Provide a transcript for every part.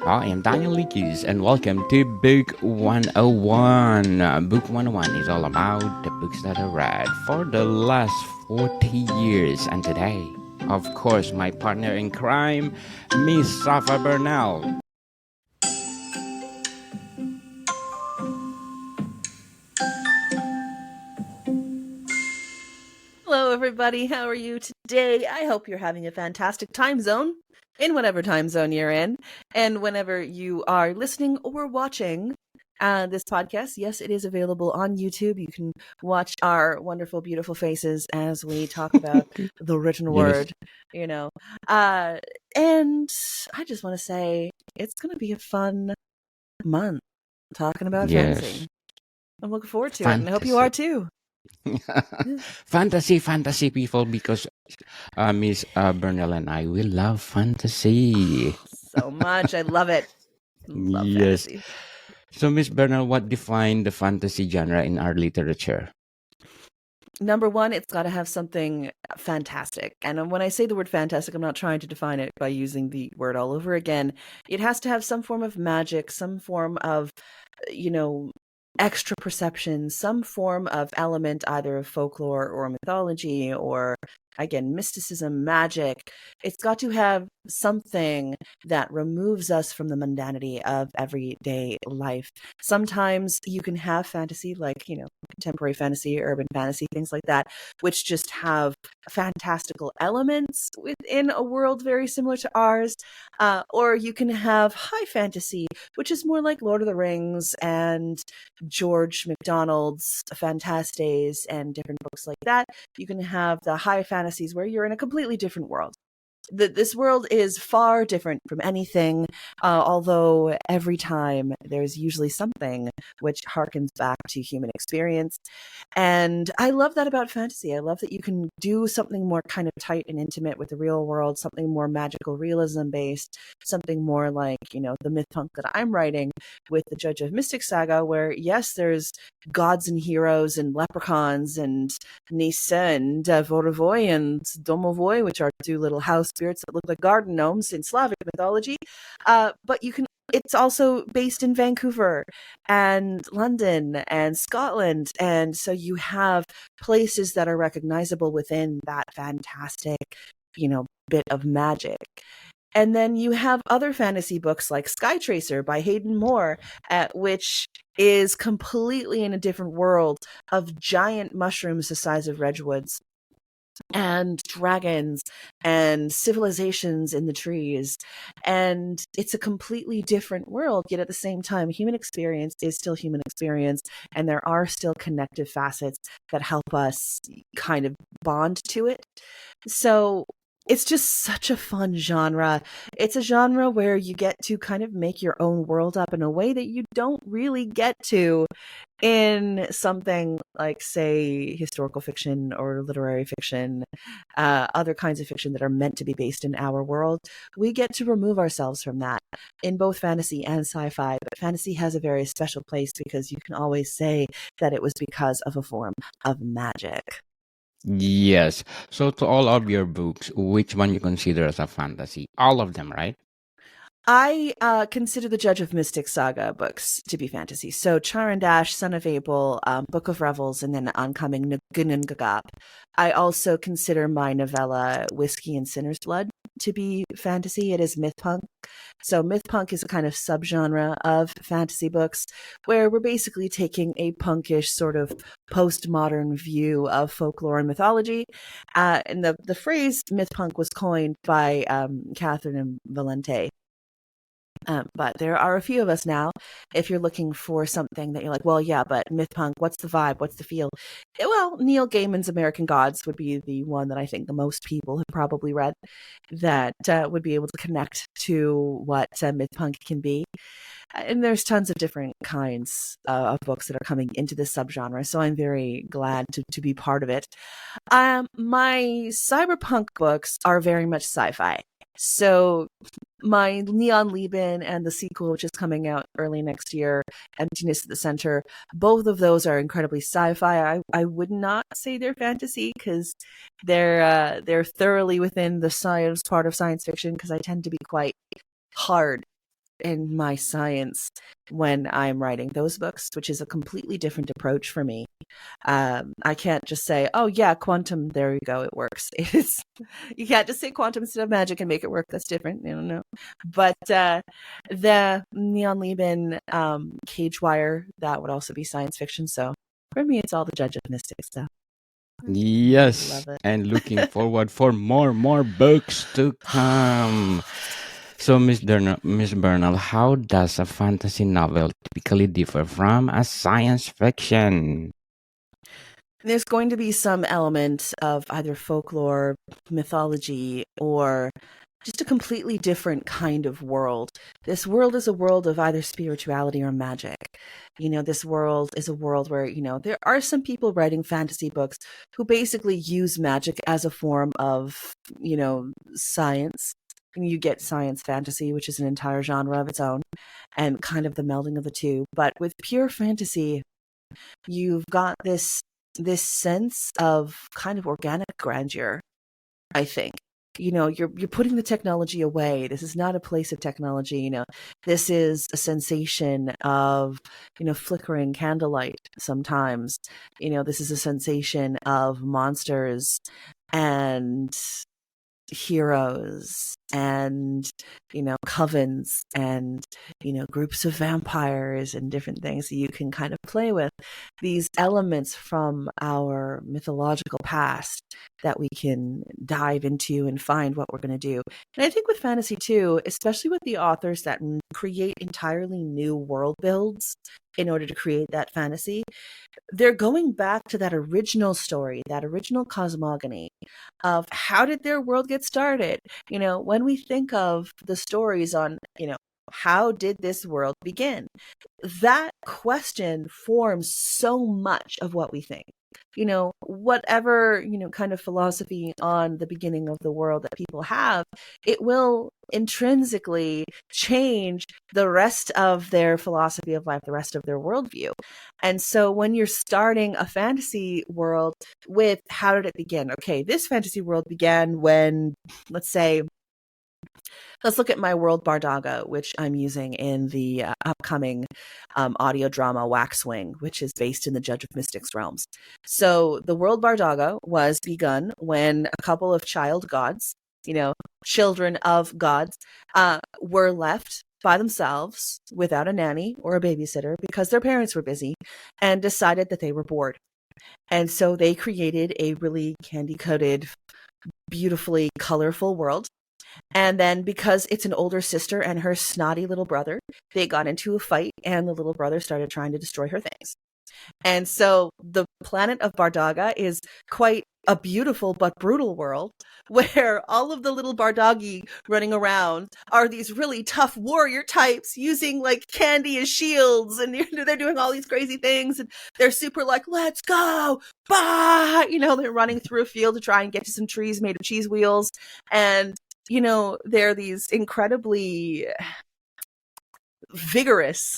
I am Daniel Likis, and welcome to Book 101. Book 101 is all about the books that I read for the last 40 years. And today, of course, my partner in crime, Miss Safa Bernal. Hello, everybody. How are you today? I hope you're having a fantastic time zone in whatever time zone you're in. And whenever you are listening or watching this podcast, yes, it is available on YouTube. You can watch our wonderful, beautiful faces as we talk about the written Yes, word, you know. Uh, and I just want to say it's going to be a fun month talking about yes. fantasy. I'm looking forward to it, and I hope you Fantasy. are too. Fantasy, people, because Miss Bernal and I, we love fantasy. So much. I love it. Love Yes. fantasy. So, Miss Bernal, what defined the fantasy genre in our literature? Number one, it's got to have something fantastic. And when I say the word fantastic, I'm not trying to define it by using the word all over again. It has to have some form of magic, some form of, you know, extra perception, some form of element either of folklore or mythology or, again, mysticism, magic. It's got to have something that removes us from the mundanity of everyday life. Sometimes you can have fantasy, like, contemporary fantasy, urban fantasy, things like that, which just have fantastical elements within a world very similar to ours. Or you can have high fantasy, which is more like Lord of the Rings and George MacDonald's Fantastes and different books like that. You can have the high fantasies where you're in a completely different world. This world is far different from anything, although every time there's usually something which harkens back to human experience. And I love that about fantasy. I love that you can do something more kind of tight and intimate with the real world, something more magical realism based, something more like, the myth punk that I'm writing with the Judge of Mystic Saga, where, yes, there's gods and heroes and leprechauns and Nisa and Vorovoy and Domovoy, which are two little house spirits that look like garden gnomes in Slavic mythology. But it's also based in Vancouver and London and Scotland. And so you have places that are recognizable within that fantastic, bit of magic. And then you have other fantasy books like Sky Tracer by Hayden Moore, which is completely in a different world of giant mushrooms the size of redwoods and dragons and civilizations in the trees. And it's a completely different world, yet at the same time, human experience is still human experience. And there are still connective facets that help us kind of bond to it. So it's just such a fun genre. It's a genre where you get to kind of make your own world up in a way that you don't really get to in something like, say, historical fiction or literary fiction, other kinds of fiction that are meant to be based in our world. We get to remove ourselves from that in both fantasy and sci-fi. But fantasy has a very special place because you can always say that it was because of a form of magic. Yes. So, to all of your books, which one you consider as a fantasy? All of them, right? I consider the Judge of Mystic Saga books to be fantasy. So Charandash, Son of Abel, Book of Revels, and then oncoming Gunungagap. I also consider my novella Whiskey and Sinner's Blood to be fantasy. It is myth punk. So myth punk is a kind of subgenre of fantasy books where we're basically taking a punkish sort of postmodern view of folklore and mythology. And the phrase myth punk was coined by Catherine Valente. But there are a few of us now. If you're looking for something that you're like, well, yeah, but myth punk, what's the vibe? What's the feel? Well, Neil Gaiman's American Gods would be the one that I think the most people have probably read that would be able to connect to what myth punk can be. And there's tons of different kinds of books that are coming into this subgenre, so I'm very glad to be part of it. My cyberpunk books are very much sci-fi. So my Neon Lieben and the sequel, which is coming out early next year, Emptiness at the Center, both of those are incredibly sci-fi. I would not say they're fantasy because they're thoroughly within the science part of science fiction because I tend to be quite hard in my science when I'm writing those books, which is a completely different approach for me. I can't just say, "Oh yeah, quantum. There you go, it works." It's you can't just say quantum instead of magic and make it work. That's different. You know. But the neon Lieben cage wire, that would also be science fiction. So for me, it's all the Judge of Mystics stuff. Yes, Love it. and looking forward for more books to come. So, Miss Bernal, how does a fantasy novel typically differ from a science fiction? There's going to be some element of either folklore, mythology, or just a completely different kind of world. This world is a world of either spirituality or magic. This world is a world where, there are some people writing fantasy books who basically use magic as a form of, science. And you get science fantasy, which is an entire genre of its own, and kind of the melding of the two. But with pure fantasy, you've got this sense of kind of organic grandeur, I think. You're putting the technology away. This is not a place of technology. This is a sensation of, flickering candlelight sometimes. This is a sensation of monsters and heroes and covens and groups of vampires and different things that you can kind of play with, these elements from our mythological past that we can dive into and find what we're going to do. And I think with fantasy too, especially with the authors that create entirely new world builds in order to create that fantasy, they're going back to that original story, that original cosmogony of how did their world get started? When we think of the stories on, how did this world begin? That question forms so much of what we think. Whatever, kind of philosophy on the beginning of the world that people have, it will intrinsically change the rest of their philosophy of life, the rest of their worldview. And so when you're starting a fantasy world with how did it begin? Okay, this fantasy world began when, let's look at my world Bardaga, which I'm using in the upcoming audio drama Waxwing, which is based in the Judge of Mystics realms. So the world Bardaga was begun when a couple of child gods, children of gods, were left by themselves without a nanny or a babysitter because their parents were busy and decided that they were bored. And so they created a really candy-coated, beautifully colorful world. And then because it's an older sister and her snotty little brother, they got into a fight and the little brother started trying to destroy her things. And so the planet of Bardaga is quite a beautiful but brutal world where all of the little Bardagi running around are these really tough warrior types using like candy as shields, and they're doing all these crazy things, and they're super like, let's go, bah! They're running through a field to try and get to some trees made of cheese wheels, and they're these incredibly vigorous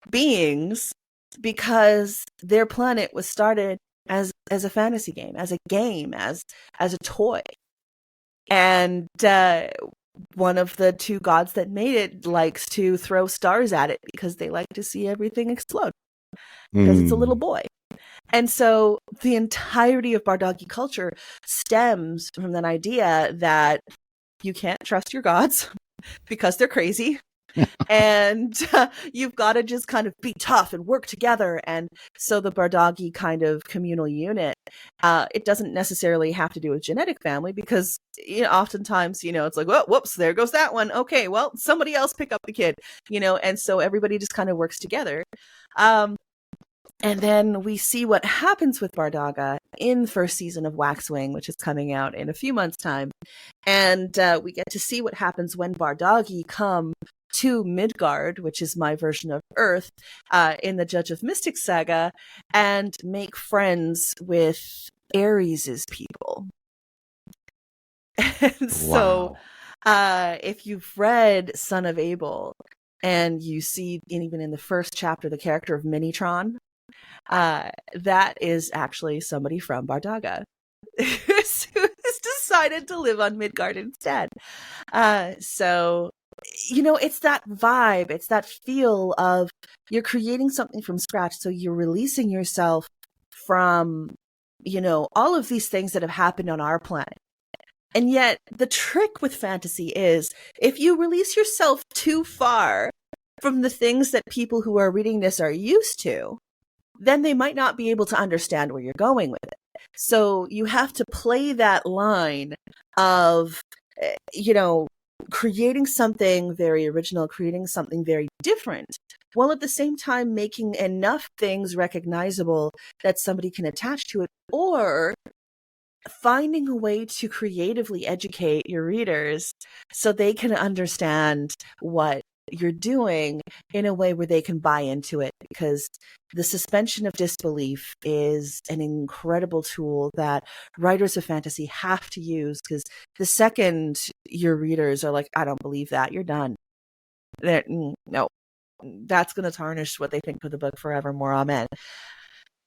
beings because their planet was started as a fantasy game, as a toy. And one of the two gods that made it likes to throw stars at it because they like to see everything explode because it's a little boy. And so the entirety of Bardagi culture stems from that idea that you can't trust your gods because they're crazy. And you've got to just kind of be tough and work together. And so the Bardagi kind of communal unit, it doesn't necessarily have to do with genetic family because oftentimes, it's like, well, whoops, there goes that one. Okay, well, somebody else pick up the kid, and so everybody just kind of works together. And then we see what happens with Bardaga in the first season of Waxwing, which is coming out in a few months' time. And we get to see what happens when Bardagi come to Midgard, which is my version of Earth, in the Judge of Mystics saga, and make friends with Ares's people. And so if you've read Son of Abel, and you see, even in the first chapter, the character of Minitron, that is actually somebody from Bardaga who's decided to live on Midgard instead. So it's that vibe, it's that feel of you're creating something from scratch. So you're releasing yourself from, all of these things that have happened on our planet. And yet, the trick with fantasy is if you release yourself too far from the things that people who are reading this are used to, then they might not be able to understand where you're going with it. So you have to play that line of, you know, creating something very original, creating something very different, while at the same time making enough things recognizable that somebody can attach to it, or finding a way to creatively educate your readers so they can understand what you're doing in a way where they can buy into it, because the suspension of disbelief is an incredible tool that writers of fantasy have to use, because the second your readers are like, I don't believe that, you're done. No, that's going to tarnish what they think of the book forevermore. Amen.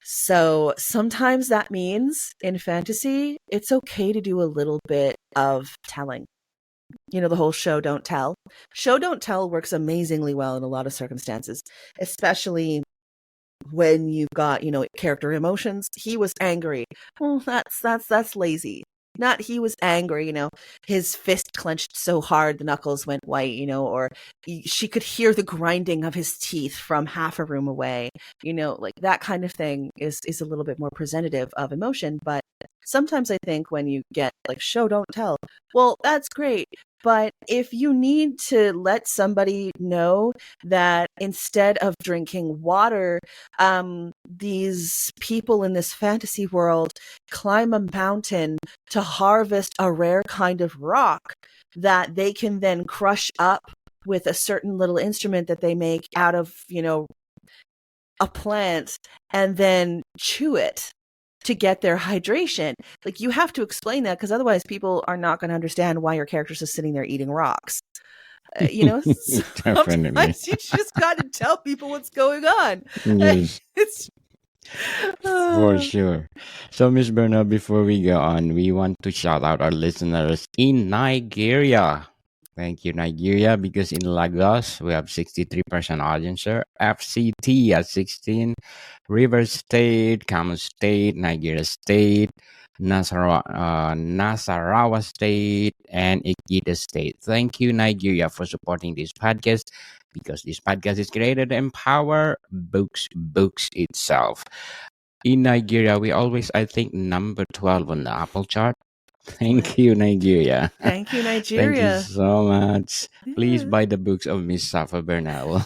So sometimes that means in fantasy, it's okay to do a little bit of telling. The whole show don't tell. Show don't tell works amazingly well in a lot of circumstances, especially when you've got, character emotions. He was angry. Well, that's lazy. Not he was angry, his fist clenched so hard the knuckles went white, or she could hear the grinding of his teeth from half a room away. Like that kind of thing is a little bit more presentative of emotion. But sometimes I think when you get like show don't tell, well, that's great. But if you need to let somebody know that instead of drinking water, these people in this fantasy world climb a mountain to harvest a rare kind of rock that they can then crush up with a certain little instrument that they make out of, a plant, and then chew it to get their hydration. Like, you have to explain that, because otherwise people are not going to understand why your character's just sitting there eating rocks. Definitely. Sometimes you just got to tell people what's going on. Yes, It's for uh, sure. So, Miss Berna, before we go on, we want to shout out our listeners in Nigeria. Thank you, Nigeria, because in Lagos, we have 63% audience share, FCT at 16, River State, Kamo State, Nigeria State, Nasarawa State, and Ikeda State. Thank you, Nigeria, for supporting this podcast, because this podcast is created to empower books itself. In Nigeria, we always, I think, number 12 on the Apple chart. Thank you, Nigeria. thank you, Thank you Nigeria. so much. Please Yeah. buy the books of Miss Safa Bernal.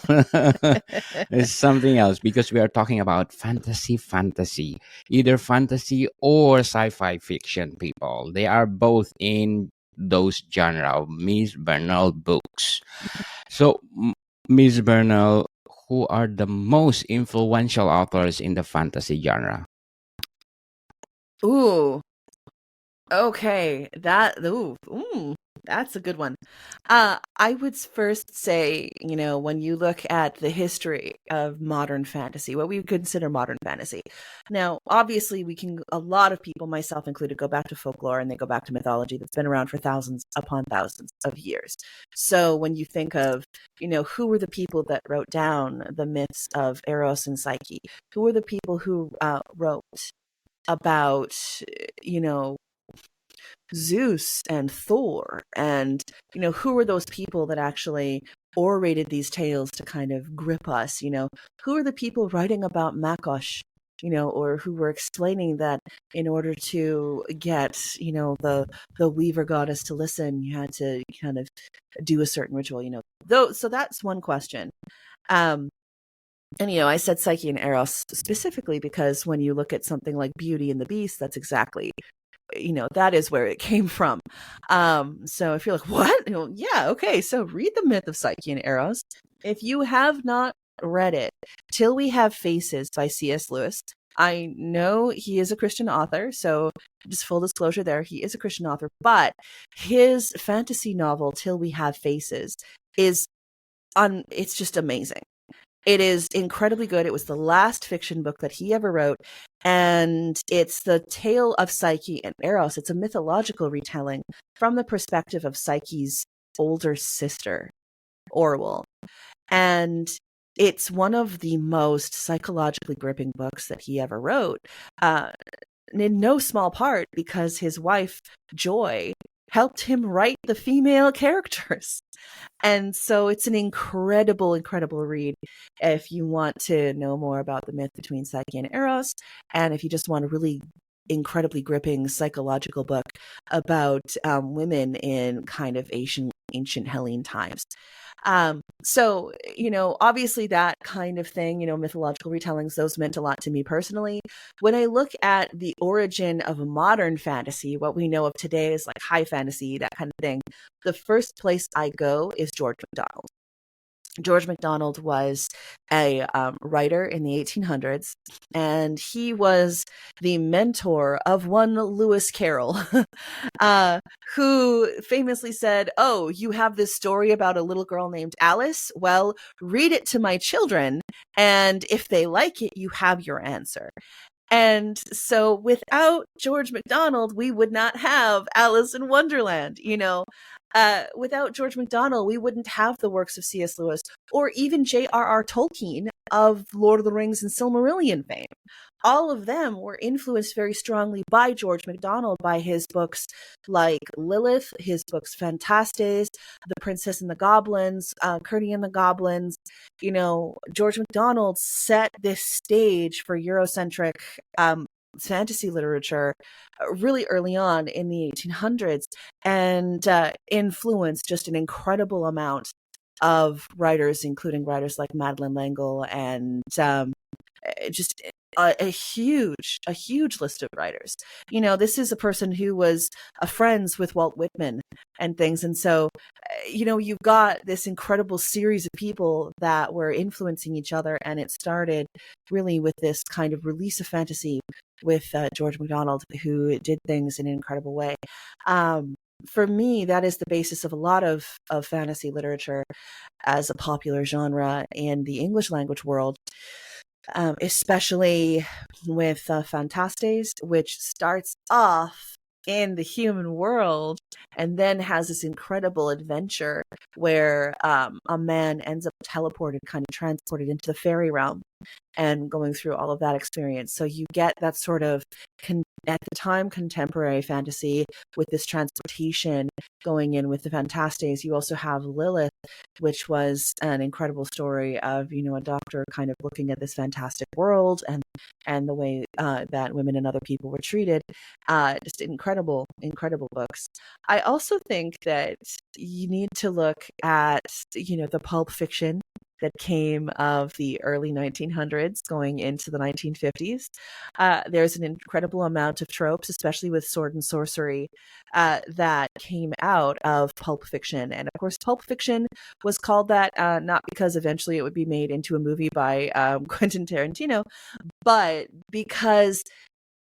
It's something else, because we are talking about fantasy, either fantasy or sci-fi fiction. People, they are both in those genre of Miss Bernal books. So, Miss Bernal, who are the most influential authors in the fantasy genre? Ooh, okay. That's a good one. I would first say, when you look at the history of modern fantasy, what we would consider modern fantasy. Now, obviously, a lot of people, myself included, go back to folklore, and they go back to mythology that's been around for thousands upon thousands of years. So when you think of, who were the people that wrote down the myths of Eros and Psyche? Who were the people who wrote about, you know, Zeus and Thor, and who are those people that actually orated these tales to kind of grip us? Who are the people writing about Makosh? Or who were explaining that in order to get the weaver goddess to listen, you had to kind of do a certain ritual. Though, so that's one question. Um, and I said Psyche and Eros specifically because when you look at something like Beauty and the Beast, that's exactly, that is where it came from. So if you're like, what? Yeah, okay. So read the myth of Psyche and Eros. If you have not read it, Till We Have Faces by C.S. Lewis. I know he is a Christian author, so just full disclosure there, he is a Christian author, but his fantasy novel, Till We Have Faces, is it's just amazing. It is incredibly good. It was the last fiction book that he ever wrote, and it's the tale of Psyche and Eros. It's a mythological retelling from the perspective of Psyche's older sister. Orwell. And it's one of the most psychologically gripping books that he ever wrote, in no small part because his wife, Joy, helped him write the female characters. And so it's an incredible read if you want to know more about the myth between Psyche and Eros, and if you just want a really incredibly gripping psychological book about women in kind of ancient Hellene times. So, obviously that kind of thing, mythological retellings, those meant a lot to me personally. When I look at the origin of modern fantasy, what we know of today is like high fantasy, that kind of thing, the first place I go is George MacDonald. George MacDonald was a writer in the 1800s, and he was the mentor of one Lewis Carroll, who famously said, "Oh, you have this story about a little girl named Alice? Well, read it to my children, and if they like it, you have your answer." And so without George MacDonald, we would not have Alice in Wonderland, without George MacDonald, we wouldn't have the works of C.S. Lewis or even J.R.R. Tolkien of Lord of the Rings and Silmarillion fame. All of them were influenced very strongly by George MacDonald, by his books like Lilith, his books Fantastes, The Princess and the Goblins, Curdy and the Goblins. George MacDonald set this stage for Eurocentric fantasy literature really early on in the 1800s, and influenced just an incredible amount of writers, including writers like Madeleine L'Engle, and just a huge list of writers. This is a person who was friends with Walt Whitman and things. And so, you've got this incredible series of people that were influencing each other. And it started really with this kind of release of fantasy with George MacDonald, who did things in an incredible way. For me, that is the basis of a lot of fantasy literature as a popular genre in the English language world. Especially with Fantastes, which starts off in the human world and then has this incredible adventure where a man ends up teleported, kind of transported into the fairy realm and going through all of that experience. So you get that sort of, at the time, contemporary fantasy with this transportation going in with the Fantastes. You also have Lilith, which was an incredible story of, a doctor kind of looking at this fantastic world and the way that women and other people were treated. Just incredible books. I also think that you need to look at, the pulp fiction that came of the early 1900s going into the 1950s. There's an incredible amount of tropes, especially with sword and sorcery, that came out of pulp fiction. And of course, pulp fiction was called that not because eventually it would be made into a movie by Quentin Tarantino, but because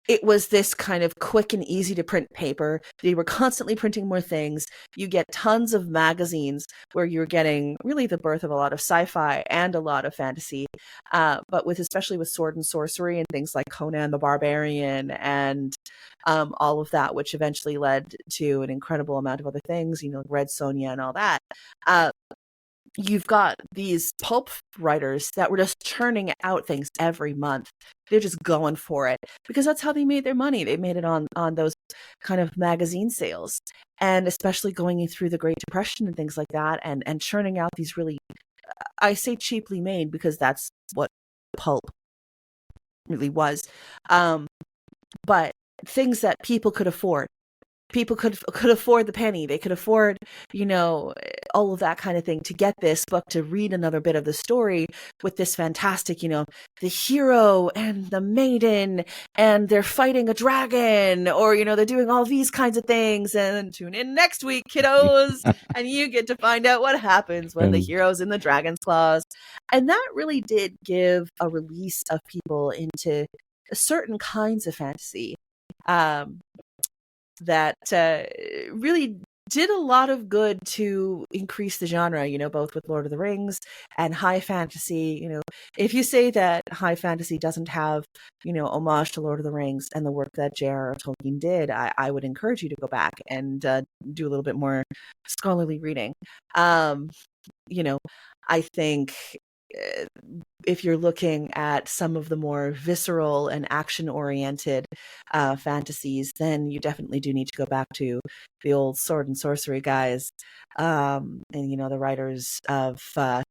it was this kind of quick and easy to print paper. They were constantly printing more things. You get tons of magazines where you're getting really the birth of a lot of sci-fi and a lot of fantasy, but especially with sword and sorcery and things like Conan the Barbarian and all of that, which eventually led to an incredible amount of other things, Red Sonja and all that. You've got these pulp writers that were just churning out things every month. They're just going for it because that's how they made their money. They made it on those kind of magazine sales, and especially going through the Great Depression and things like that, and churning out these really, I say cheaply made because that's what pulp really was, but things that people could afford. People could afford the penny. They could afford, all of that kind of thing to get this book, to read another bit of the story with this fantastic, the hero and the maiden, and they're fighting a dragon, or, they're doing all these kinds of things. And tune in next week, kiddos, and you get to find out what happens when the hero's in the dragon's claws. And that really did give a release of people into certain kinds of fantasy. That really did a lot of good to increase the genre, both with Lord of the Rings and high fantasy. If you say that high fantasy doesn't have, homage to Lord of the Rings and the work that J.R.R. Tolkien did, I would encourage you to go back and do a little bit more scholarly reading. you know, I think uh, if you're looking at some of the more visceral and action oriented fantasies, then you definitely do need to go back to the old sword and sorcery guys, and the writers of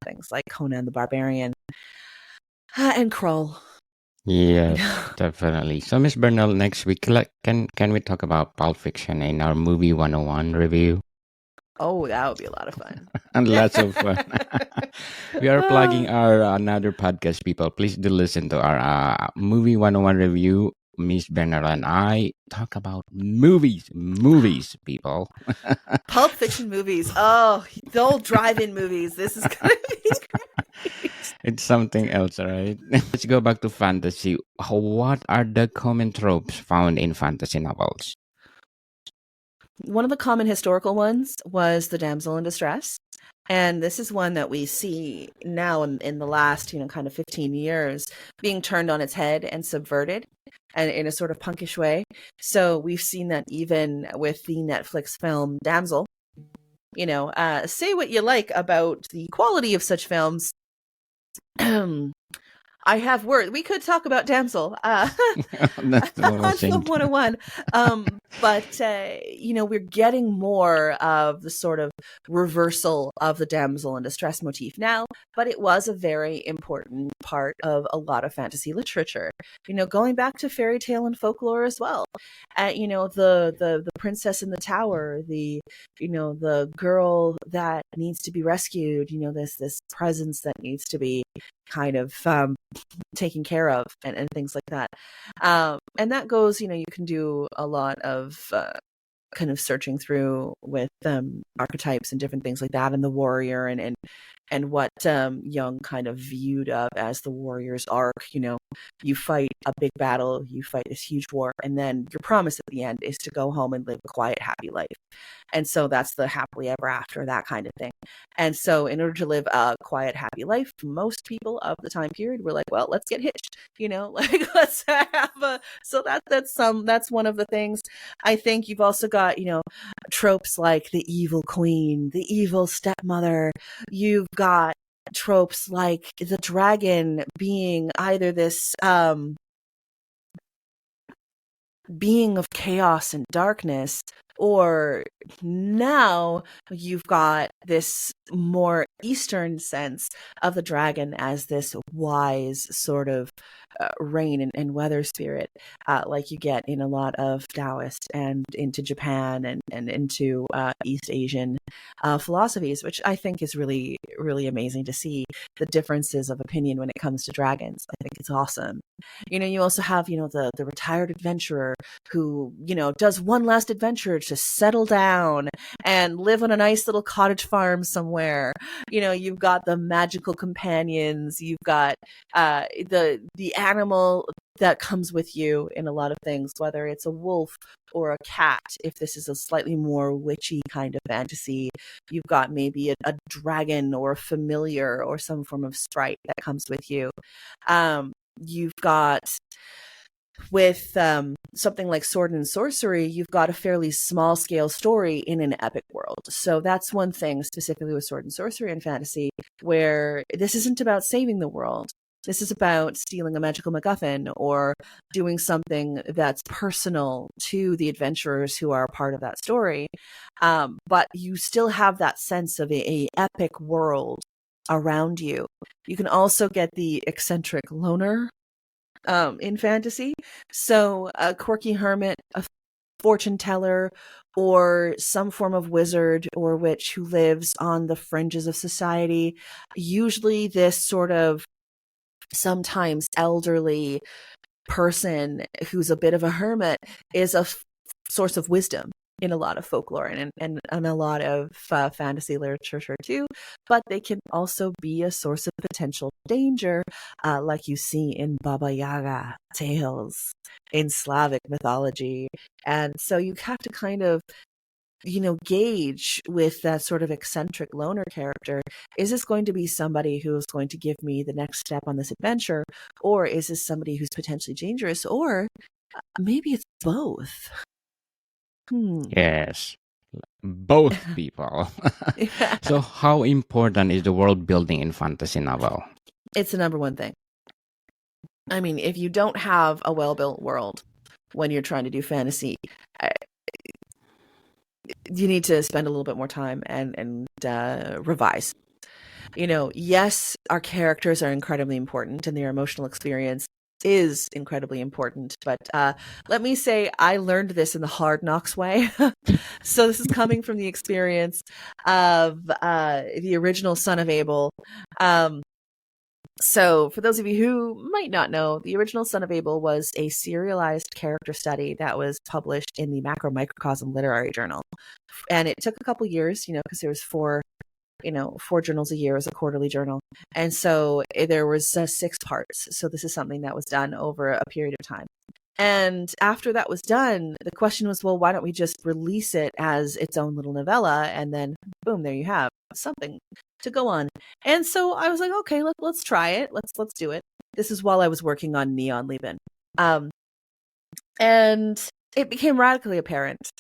things like Conan the Barbarian and Kroll. You know, Yes, definitely. So, Miss Bernal, next week, can we talk about Pulp Fiction in our movie 101 review? oh, that would be a lot of fun. And lots of fun. We are plugging Ah, our another podcast, people. Please do listen to our movie 101 review. Miss Bernal and I talk about movies, people. Pulp Fiction movies. Oh, the old drive-in movies. This is gonna be great. It's something else, right? Let's go back to fantasy. What are the common tropes found in fantasy novels? One of the common historical ones was the damsel in distress. And this is one that we see now in the last, kind of 15 years being turned on its head and subverted and in a sort of punkish way. So we've seen that even with the Netflix film Damsel. Say what you like about the quality of such films. I have words. We could talk about Damsel That's what I on was Film saying. 101. But we're getting more of the sort of reversal of the damsel in distress motif now, but it was a very important part of a lot of fantasy literature. Going back to fairy tale and folklore as well. The princess in the tower, the girl that needs to be rescued, this presence that needs to be kind of taken care of and things like that. And that goes, you can do a lot of kind of searching through with archetypes and different things like that, and the warrior and what Jung kind of viewed of as the warrior's arc. You fight a big battle, you fight this huge war, and then your promise at the end is to go home and live a quiet, happy life. And so that's the happily ever after, that kind of thing. And so in order to live a quiet, happy life, most people of the time period were like, well, let's get hitched, like let's have a, so that's one of the things. I think you've also got, tropes like the evil queen, the evil stepmother. You've got tropes like the dragon being either this being of chaos and darkness, or now you've got this more Eastern sense of the dragon as this wise sort of rain and weather spirit, like you get in a lot of Taoist and into Japan and into East Asian philosophies, which I think is really, really amazing to see the differences of opinion when it comes to dragons. I think it's awesome. You also have, the retired adventurer who, does one last adventure to settle down and live on a nice little cottage farm somewhere. You've got the magical companions, you've got the animal that comes with you in a lot of things, whether it's a wolf or a cat. If this is a slightly more witchy kind of fantasy, you've got maybe a dragon or a familiar or some form of sprite that comes with you. You've got with something like sword and sorcery, you've got a fairly small scale story in an epic world. So that's one thing specifically with sword and sorcery and fantasy, where this isn't about saving the world. This is about stealing a magical MacGuffin or doing something that's personal to the adventurers who are part of that story. But you still have that sense of a epic world around you. You can also get the eccentric loner in fantasy. So a quirky hermit, a fortune teller, or some form of wizard or witch who lives on the fringes of society. Usually this sort of sometimes elderly person who's a bit of a hermit is a source of wisdom in a lot of folklore and a lot of fantasy literature too, but they can also be a source of potential danger, like you see in Baba Yaga tales in Slavic mythology. And so you have to kind of gauge with that sort of eccentric loner character, is this going to be somebody who is going to give me the next step on this adventure, or is this somebody who's potentially dangerous, or maybe it's both. Hmm. Yes. Both people. Yeah. So, how important is the world building in fantasy novel? It's the number one thing. I mean, if you don't have a well-built world when you're trying to do fantasy, uh, you need to spend a little bit more time and revise. Yes, our characters are incredibly important and their emotional experience is incredibly important. But let me say, I learned this in the hard knocks way. So this is coming from the experience of the original Son of Abel. Um, so, for those of you who might not know, the original Son of Abel was a serialized character study that was published in the Macro Microcosm Literary Journal, and it took a couple years, because there was four journals a year as a quarterly journal, and so there was 6 parts. So this is something that was done over a period of time. And after that was done, the question was, well, why don't we just release it as its own little novella, and then boom, there you have something to go on. And so I was like, okay, let's try it. Let's do it. This is while I was working on Neon Leben. And it became radically apparent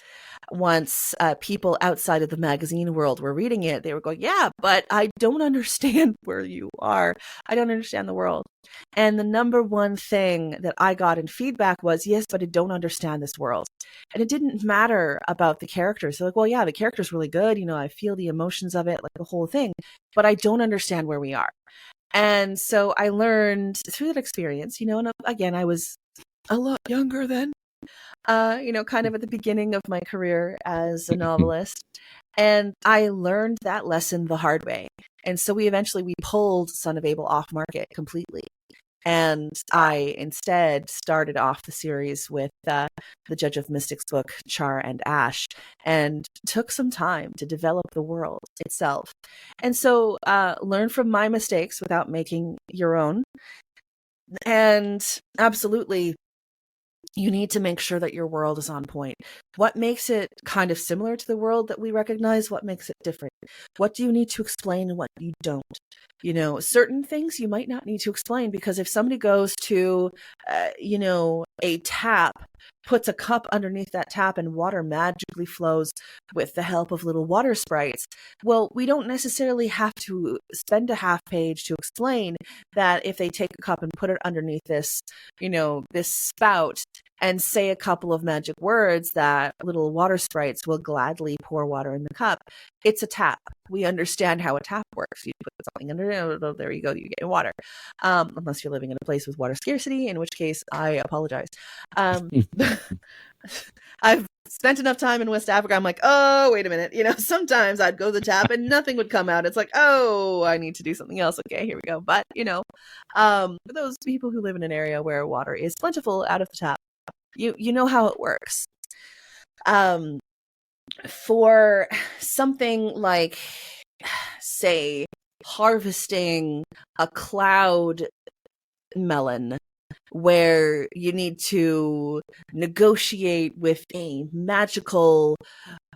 once people outside of the magazine world were reading it. They were going, yeah, but I don't understand where you are. I don't understand the world. And the number one thing that I got in feedback was, yes, but I don't understand this world. And it didn't matter about the characters. They're like, well, yeah, the character's really good. I feel the emotions of it, like the whole thing, but I don't understand where we are. And so I learned through that experience, and again, I was a lot younger then, kind of at the beginning of my career as a novelist. And I learned that lesson the hard way. And so we pulled Son of Abel off market completely. And I instead started off the series with the Judge of Mystics book, Char and Ash, and took some time to develop the world itself. And so learn from my mistakes without making your own. And absolutely, you need to make sure that your world is on point. What makes it kind of similar to the world that we recognize? What makes it different? What do you need to explain and what you don't? Certain things you might not need to explain, because if somebody goes to, a tap, puts a cup underneath that tap and water magically flows with the help of little water sprites, well, we don't necessarily have to spend a half page to explain that if they take a cup and put it underneath this spout and say a couple of magic words, that little water sprites will gladly pour water in the cup. It's a tap. We understand how a tap works. You put something under it, there you go, you get water. Unless you're living in a place with water scarcity, in which case I apologize. I've spent enough time in West Africa. I'm like, oh, wait a minute. Sometimes I'd go to the tap and nothing would come out. It's like, oh, I need to do something else. Okay, here we go. But, for those people who live in an area where water is plentiful out of the tap, you know how it works. For something like, say, harvesting a cloud melon, where you need to negotiate with a magical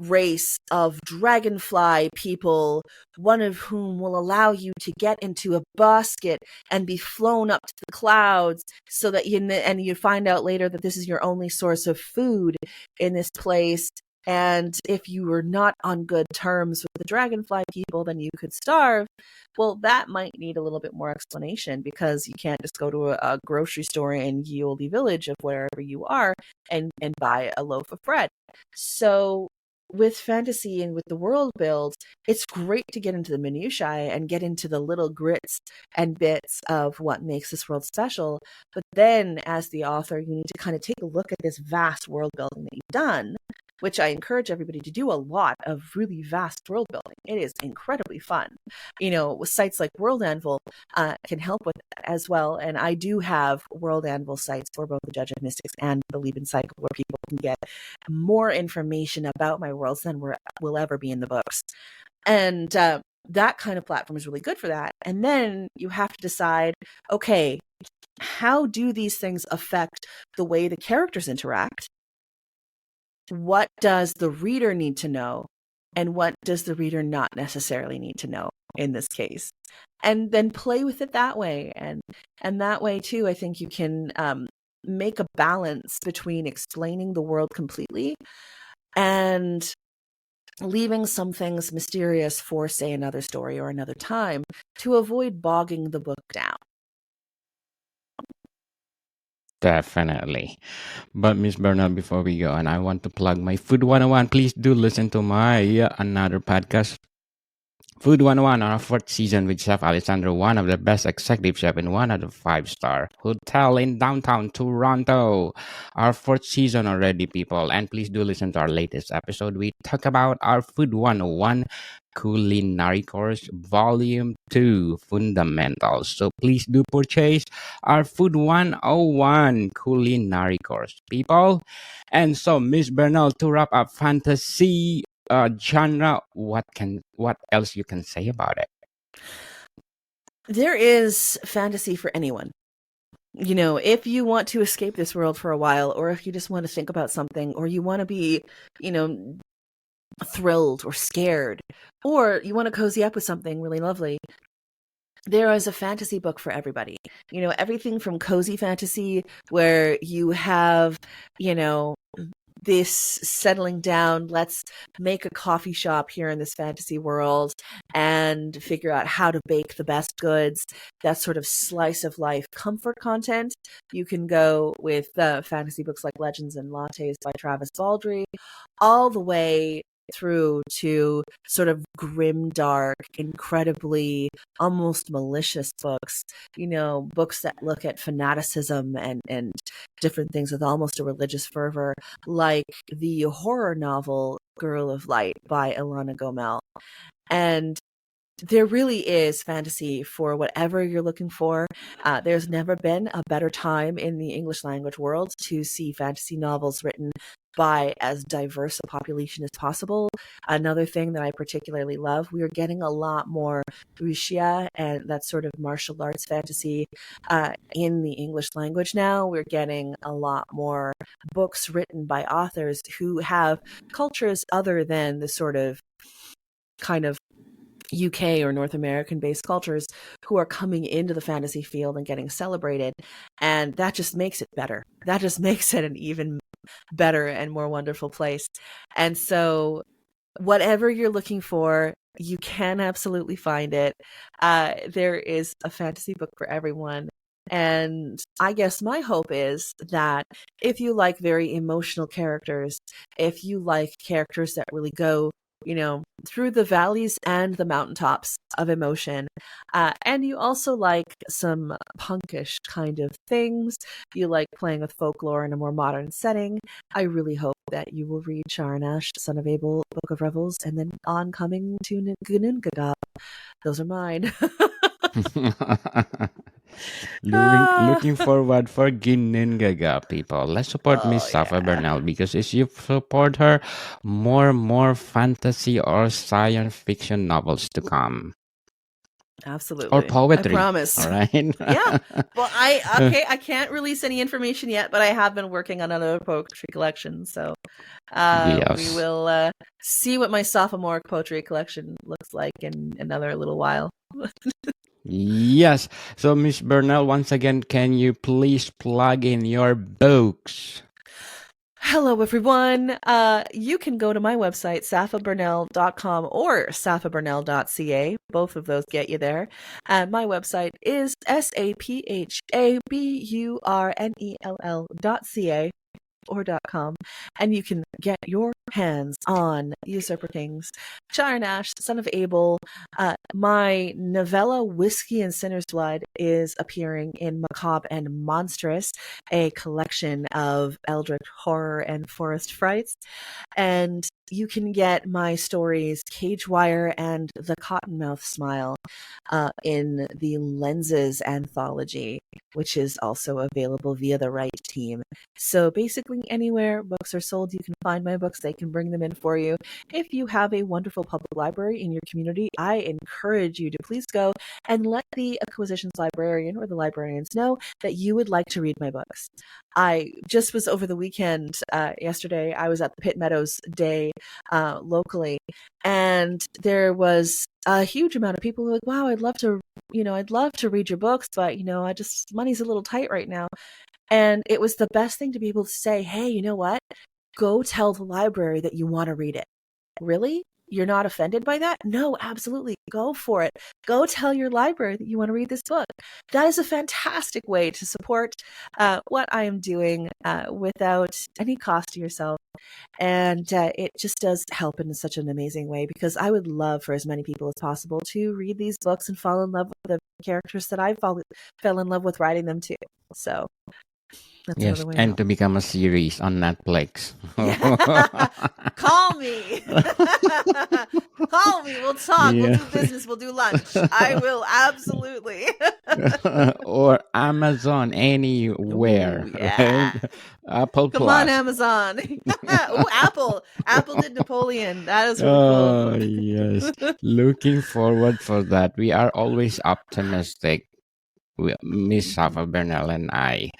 race of dragonfly people, one of whom will allow you to get into a basket and be flown up to the clouds, so that you find out later that this is your only source of food in this place. And if you were not on good terms with the dragonfly people, then you could starve. Well, that might need a little bit more explanation, because you can't just go to a grocery store in ye olde village of wherever you are and buy a loaf of bread. So with fantasy and with the world build, it's great to get into the minutiae and get into the little grits and bits of what makes this world special. But then as the author, you need to kind of take a look at this vast world building that you've done, which I encourage everybody to do a lot of really vast world building. It is incredibly fun. With sites like World Anvil can help with that as well. And I do have World Anvil sites for both the Judge of Mystics and the Leben Cycle, where people can get more information about my worlds than will ever be in the books. And that kind of platform is really good for that. And then you have to decide, okay, how do these things affect the way the characters interact? What does the reader need to know? And what does the reader not necessarily need to know in this case? And then play with it that way. And that way, too, I think you can make a balance between explaining the world completely and leaving some things mysterious for, say, another story or another time to avoid bogging the book down. Definitely. But Miss Bernal, before we go, and I want to plug my Food 101, please do listen to my another podcast, Food 101, our fourth season with Chef Alessandro, one of the best executive chef in one of the five-star hotel in downtown Toronto. Our fourth season already, people. And please do listen to our latest episode. We talk about our Food 101 culinary course, volume 2, fundamentals. So please do purchase our Food 101 culinary course, people. And so, Miss Bernal, to wrap up fantasy genre, what else you can say about it? There is fantasy for anyone. You know, if you want to escape this world for a while, or if you just want to think about something, or you want to be, you know, thrilled or scared, or you want to cozy up with something really lovely, there is a fantasy book for everybody. You know, everything from cozy fantasy, where you have, you know, this settling down, let's make a coffee shop here in this fantasy world and figure out how to bake the best goods, that sort of slice of life comfort content. You can go with fantasy books like Legends and Lattes by Travis Baldree, all the way through to sort of grim, dark, incredibly almost malicious books, you know, books that look at fanaticism and different things with almost a religious fervor, like the horror novel Girl of Light by Ilana Gomel. And there really is fantasy for whatever you're looking for. There's never been a better time in the English language world to see fantasy novels written by as diverse a population as possible. Another thing that I particularly love, we are getting a lot more wuxia and that sort of martial arts fantasy in the English language now. We're getting a lot more books written by authors who have cultures other than the sort of kind of UK or North American based cultures who are coming into the fantasy field and getting celebrated. And that just makes it better. That just makes it an even better and more wonderful place. And so, whatever you're looking for, you can absolutely find it. There is a fantasy book for everyone. And I guess my hope is that if you like very emotional characters, if you like characters that really go, you know, through the valleys and the mountaintops of emotion, and you also like some punkish kind of things, you like playing with folklore in a more modern setting, I really hope that you will read Charnash, Son of Abel, Book of Revels, and then Oncoming to Gunungaga. Those are mine. Ah, Looking forward for Giningaga, people. Let's support Miss oh, Safa yeah. Bernal because if you support her, more fantasy or science fiction novels to come. Or Absolutely. I poetry. promise. All right. Yeah. Well, I can't release any information yet, but I have been working on another poetry collection. So we Yes. will see what my sophomore poetry collection looks like in another little while. Yes. So, Miss Bernal, once again, can you please plug in your books? Hello, everyone. You can go to my website, safaburnell.com or safaburnell.ca. Both of those get you there. And my website is saphaburnell.ca or .com, and you can get your hands on Usurper Kings, Charnash, Son of Abel. My novella Whiskey and Sinner's Blood is appearing in Macabre and Monstrous, a collection of eldritch horror and forest frights. And you can get my stories Cage Wire and The Cottonmouth Smile in the Lenses anthology, which is also available via the Right Team. So basically, anywhere books are sold, you can find my books. They can bring them in for you. If you have a wonderful public library in your community, I encourage you to please go and let the acquisitions librarian or the librarians know that you would like to read my books. I just was over the weekend, yesterday, I was at the Pitt Meadows Day locally, and there was a huge amount of people who were like, wow, I'd love to read your books, but, money's a little tight right now. And it was the best thing to be able to say, hey, you know what? Go tell the library that you want to read it. Really? You're not offended by that? No, absolutely. Go for it. Go tell your library that you want to read this book. That is a fantastic way to support what I am doing without any cost to yourself. And it just does help in such an amazing way, because I would love for as many people as possible to read these books and fall in love with the characters that I fell in love with writing them too. So that's Yes, another way to and help. to become a series on Netflix. Yeah. Call me. Call me. We'll talk. We'll Yeah. do business. We'll do lunch. I will absolutely. Or Amazon Ooh, anywhere, right? yeah. Apple Come on, Plus. Amazon. Ooh, Apple. Apple did Napoleon. That is really cool. Oh, yes. Looking forward for that. We are always optimistic, Miss Safa Bernal and I.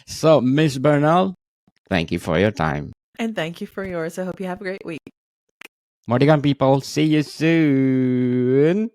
So, Miss Bernal, thank you for your time. And thank you for yours. I hope you have a great week. Mordigan people, see you soon.